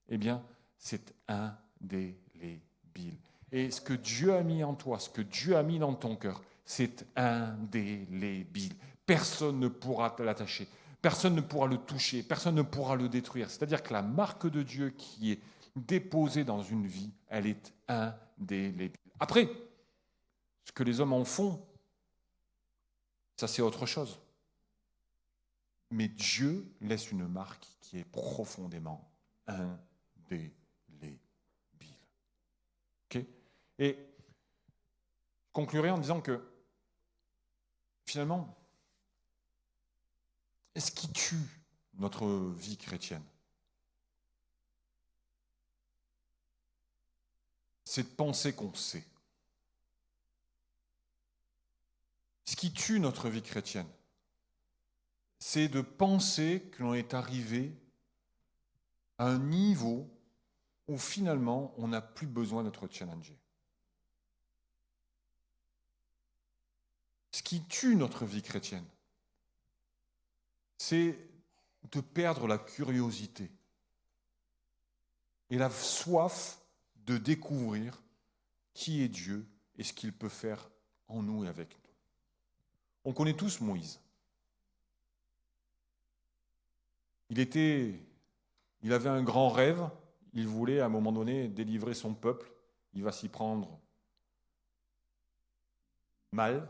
Eh bien, c'est indélébile. Et ce que Dieu a mis en toi, ce que Dieu a mis dans ton cœur, c'est indélébile. Personne ne pourra te l'attacher, personne ne pourra le toucher, personne ne pourra le détruire. C'est-à-dire que la marque de Dieu qui est déposée dans une vie, elle est indélébile. Après, ce que les hommes en font, ça c'est autre chose. Mais Dieu laisse une marque qui est profondément indélébile. Okay ? Et je conclurai en disant que finalement, ce qui tue notre vie chrétienne, c'est de penser qu'on sait. Ce qui tue notre vie chrétienne, c'est de penser que l'on est arrivé à un niveau où finalement on n'a plus besoin d'être challengé. Ce qui tue notre vie chrétienne, c'est de perdre la curiosité et la soif de découvrir qui est Dieu et ce qu'il peut faire en nous et avec nous. On connaît tous Moïse. Il avait un grand rêve, il voulait à un moment donné délivrer son peuple, il va s'y prendre mal,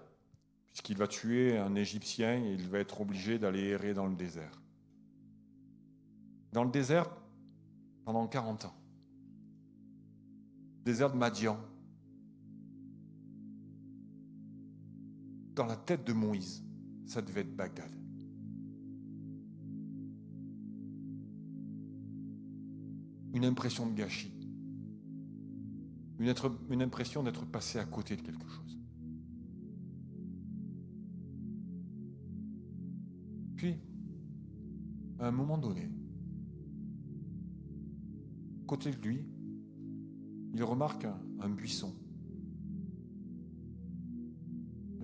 puisqu'il va tuer un Égyptien et il va être obligé d'aller errer dans le désert. Dans le désert, pendant 40 ans. Désert de Madian. Dans la tête de Moïse, ça devait être Bagdad. Une impression de gâchis. Une impression d'être passé à côté de quelque chose. Puis, à un moment donné, à côté de lui, il remarque un buisson.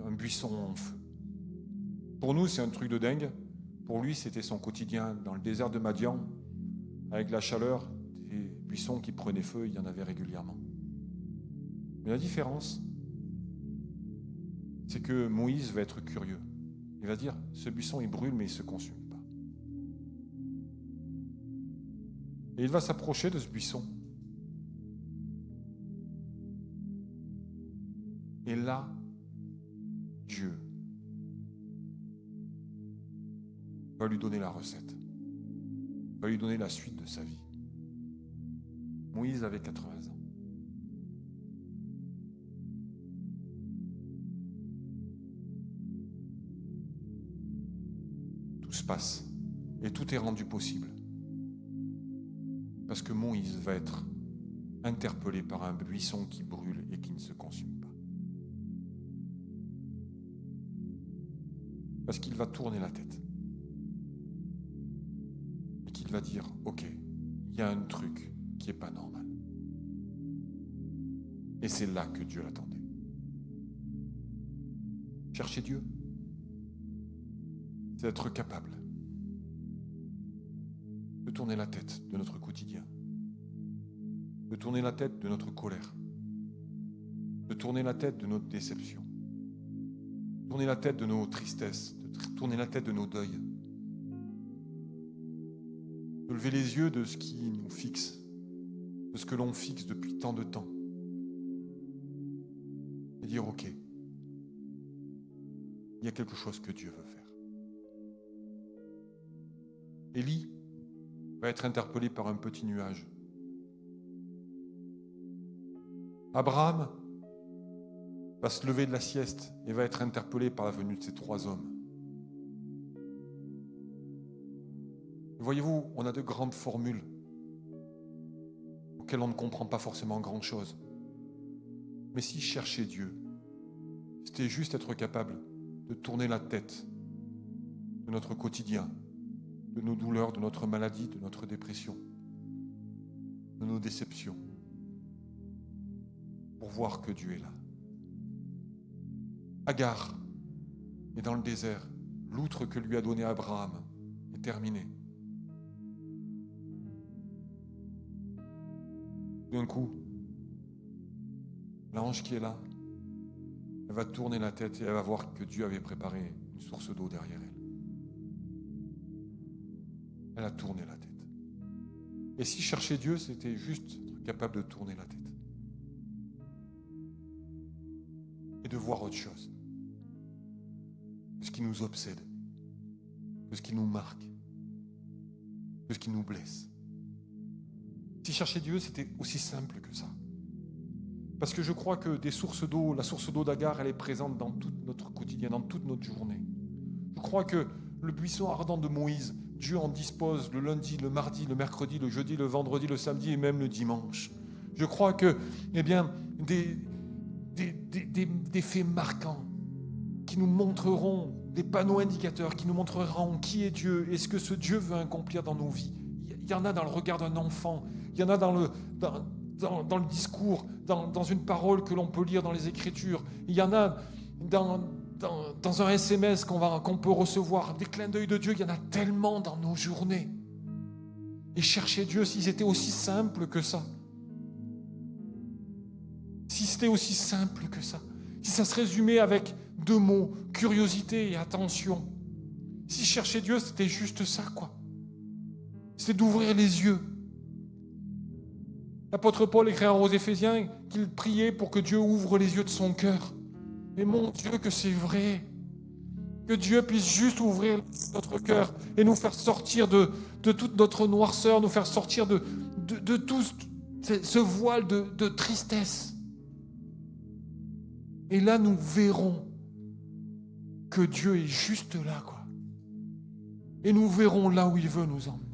Un buisson en feu. Pour nous, c'est un truc de dingue. Pour lui, c'était son quotidien. Dans le désert de Madian, avec la chaleur, des buissons qui prenaient feu, il y en avait régulièrement. Mais la différence, c'est que Moïse va être curieux. Il va dire, ce buisson, il brûle, mais il ne se consume pas. Et il va s'approcher de ce buisson. Et là, Dieu va lui donner la recette, va lui donner la suite de sa vie. Moïse avait 80 ans. Tout se passe et tout est rendu possible. Parce que Moïse va être interpellé par un buisson qui brûle et qui ne se consume pas. Parce qu'il va tourner la tête. Et qu'il va dire, ok, il y a un truc qui n'est pas normal. Et c'est là que Dieu l'attendait. Chercher Dieu, c'est être capable de tourner la tête de notre quotidien, de tourner la tête de notre colère, de tourner la tête de notre déception, de tourner la tête de nos tristesses, de tourner la tête de nos deuils, de lever les yeux de ce qui nous fixe, de ce que l'on fixe depuis tant de temps, et dire ok, il y a quelque chose que Dieu veut faire. Élie va être interpellé par un petit nuage. Abraham va se lever de la sieste et va être interpellé par la venue de ces 3 hommes. Voyez-vous, on a de grandes formules auxquelles on ne comprend pas forcément grand-chose. Mais si chercher Dieu, c'était juste être capable de tourner la tête de notre quotidien, de nos douleurs, de notre maladie, de notre dépression, de nos déceptions, pour voir que Dieu est là. Agar est dans le désert. L'outre que lui a donné Abraham est terminé. D'un coup, l'ange qui est là, elle va tourner la tête et elle va voir que Dieu avait préparé une source d'eau derrière elle. Elle a tourné la tête. Et si chercher Dieu, c'était juste être capable de tourner la tête. Et de voir autre chose. Que ce qui nous obsède. Que ce qui nous marque. Que ce qui nous blesse. Si chercher Dieu, c'était aussi simple que ça. Parce que je crois que des sources d'eau, la source d'eau d'Agar, elle est présente dans tout notre quotidien, dans toute notre journée. Je crois que le buisson ardent de Moïse, Dieu en dispose le lundi, le mardi, le mercredi, le jeudi, le vendredi, le samedi et même le dimanche. Je crois que, des faits marquants qui nous montreront, des panneaux indicateurs qui nous montreront qui est Dieu et ce que ce Dieu veut accomplir dans nos vies. Il y en a dans le regard d'un enfant, il y en a dans le discours, dans une parole que l'on peut lire dans les Écritures, il y en a dans un SMS qu'on peut recevoir, des clins d'œil de Dieu, il y en a tellement dans nos journées. Et chercher Dieu, si c'était aussi simple que ça, si c'était aussi simple que ça, si ça se résumait avec 2 mots, curiosité et attention, si chercher Dieu, c'était juste ça, quoi. C'était d'ouvrir les yeux. L'apôtre Paul écrira aux Éphésiens qu'il priait pour que Dieu ouvre les yeux de son cœur. Mais mon Dieu, que c'est vrai. Que Dieu puisse juste ouvrir notre cœur et nous faire sortir de toute notre noirceur, nous faire sortir de tout ce voile de tristesse. Et là, nous verrons que Dieu est juste là, quoi. Et nous verrons là où il veut nous emmener.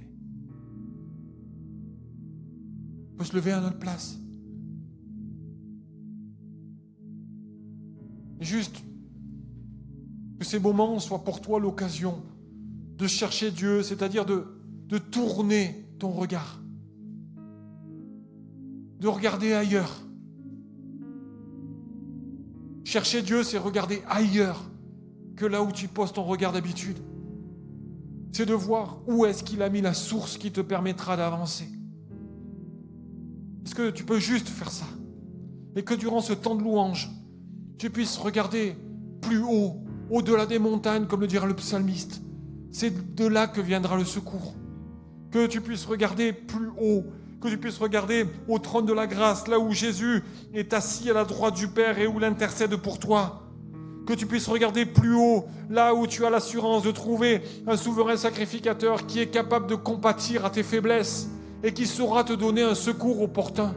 On peut se lever à notre place. Et juste que ces moments soient pour toi l'occasion de chercher Dieu, c'est-à-dire de tourner ton regard, de regarder ailleurs. Chercher Dieu, c'est regarder ailleurs que là où tu poses ton regard d'habitude. C'est de voir où est-ce qu'il a mis la source qui te permettra d'avancer. Est-ce que tu peux juste faire ça? Et que durant ce temps de louange, tu puisses regarder plus haut, au-delà des montagnes, comme le dira le psalmiste. C'est de là que viendra le secours. Que tu puisses regarder plus haut, que tu puisses regarder au trône de la grâce, là où Jésus est assis à la droite du Père et où il intercède pour toi. Que tu puisses regarder plus haut, là où tu as l'assurance de trouver un souverain sacrificateur qui est capable de compatir à tes faiblesses et qui saura te donner un secours opportun.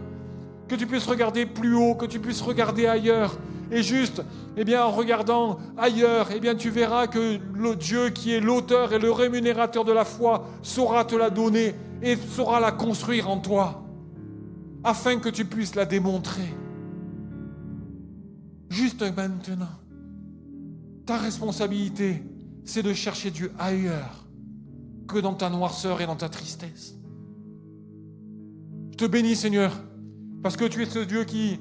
Que tu puisses regarder plus haut, que tu puisses regarder ailleurs. Et juste, en regardant ailleurs, tu verras que le Dieu qui est l'auteur et le rémunérateur de la foi saura te la donner et saura la construire en toi, afin que tu puisses la démontrer. Juste maintenant, ta responsabilité, c'est de chercher Dieu ailleurs que dans ta noirceur et dans ta tristesse. Je te bénis, Seigneur, parce que tu es ce Dieu qui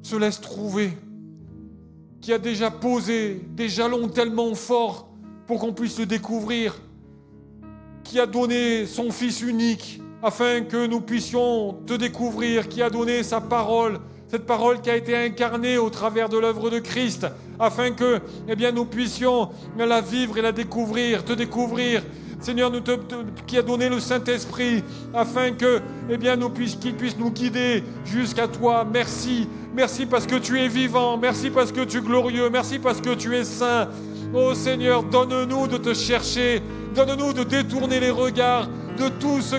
se laisse trouver, qui a déjà posé des jalons tellement forts pour qu'on puisse le découvrir, qui a donné son Fils unique afin que nous puissions te découvrir, qui a donné sa parole, cette parole qui a été incarnée au travers de l'œuvre de Christ, afin que nous puissions la vivre et la découvrir, te découvrir. Seigneur, qui a donné le Saint-Esprit, afin que, qu'il puisse nous guider jusqu'à toi. Merci. Merci parce que tu es vivant. Merci parce que tu es glorieux. Merci parce que tu es saint. Oh Seigneur, donne-nous de te chercher. Donne-nous de détourner les regards de tout ce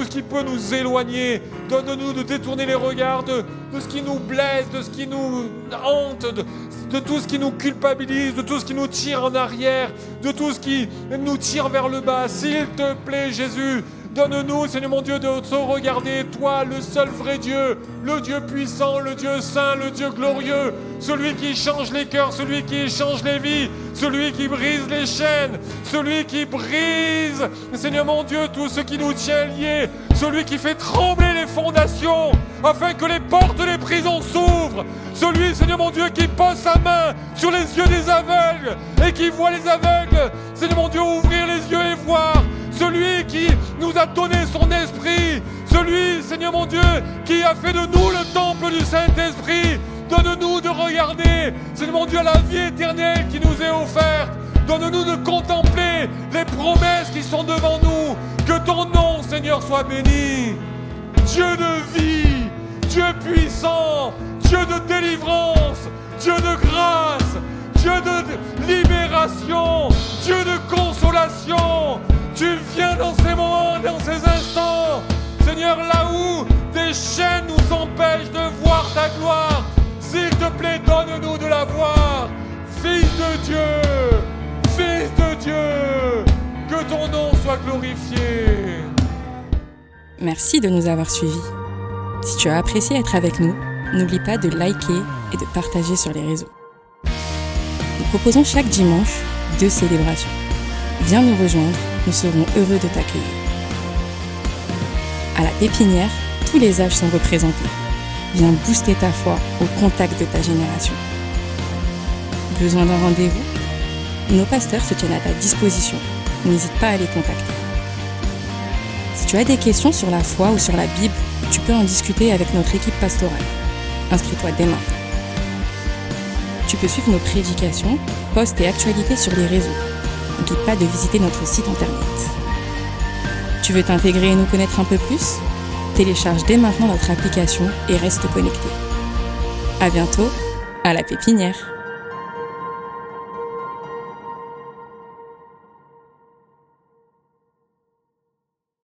qui peut nous éloigner. Donne-nous de détourner les regards de ce qui nous blesse, de ce qui nous hante, de tout ce qui nous culpabilise, de tout ce qui nous tire en arrière, de tout ce qui nous tire vers le bas. S'il te plaît, Jésus, donne-nous, Seigneur mon Dieu, de te regarder, toi, le seul vrai Dieu, le Dieu puissant, le Dieu saint, le Dieu glorieux, celui qui change les cœurs, celui qui change les vies, celui qui brise les chaînes, celui qui brise, Seigneur mon Dieu, tout ce qui nous tient liés, celui qui fait trembler les fondations, afin que les portes des prisons s'ouvrent, celui, Seigneur mon Dieu, qui pose sa main sur les yeux des aveugles et qui voit les aveugles, Seigneur mon Dieu, ouvrir les yeux et voir, celui qui nous a donné son esprit, celui, Seigneur mon Dieu, qui a fait de nous le temple du Saint-Esprit. Donne-nous de regarder, Seigneur mon Dieu, la vie éternelle qui nous est offerte. Donne-nous de contempler les promesses qui sont devant nous. Que ton nom, Seigneur, soit béni. Dieu de vie, Dieu puissant, Dieu de délivrance, Dieu de grâce, Dieu de libération, Dieu de consolation. Tu viens dans ces moments, dans ces instants, Seigneur, là où des chaînes nous empêchent de voir ta gloire. S'il te plaît, donne-nous de la voir. Fils de Dieu, que ton nom soit glorifié. Merci de nous avoir suivis. Si tu as apprécié être avec nous, n'oublie pas de liker et de partager sur les réseaux. Nous proposons chaque dimanche 2 célébrations. Viens nous rejoindre, nous serons heureux de t'accueillir. À la Pépinière, tous les âges sont représentés. Viens booster ta foi au contact de ta génération. Besoin d'un rendez-vous ? Nos pasteurs se tiennent à ta disposition. N'hésite pas à les contacter. Si tu as des questions sur la foi ou sur la Bible, tu peux en discuter avec notre équipe pastorale. Inscris-toi dès maintenant. Tu peux suivre nos prédications, posts et actualités sur les réseaux. N'oublie pas de visiter notre site internet. Tu veux t'intégrer et nous connaître un peu plus ? Télécharge dès maintenant notre application et reste connecté. À bientôt, à la Pépinière.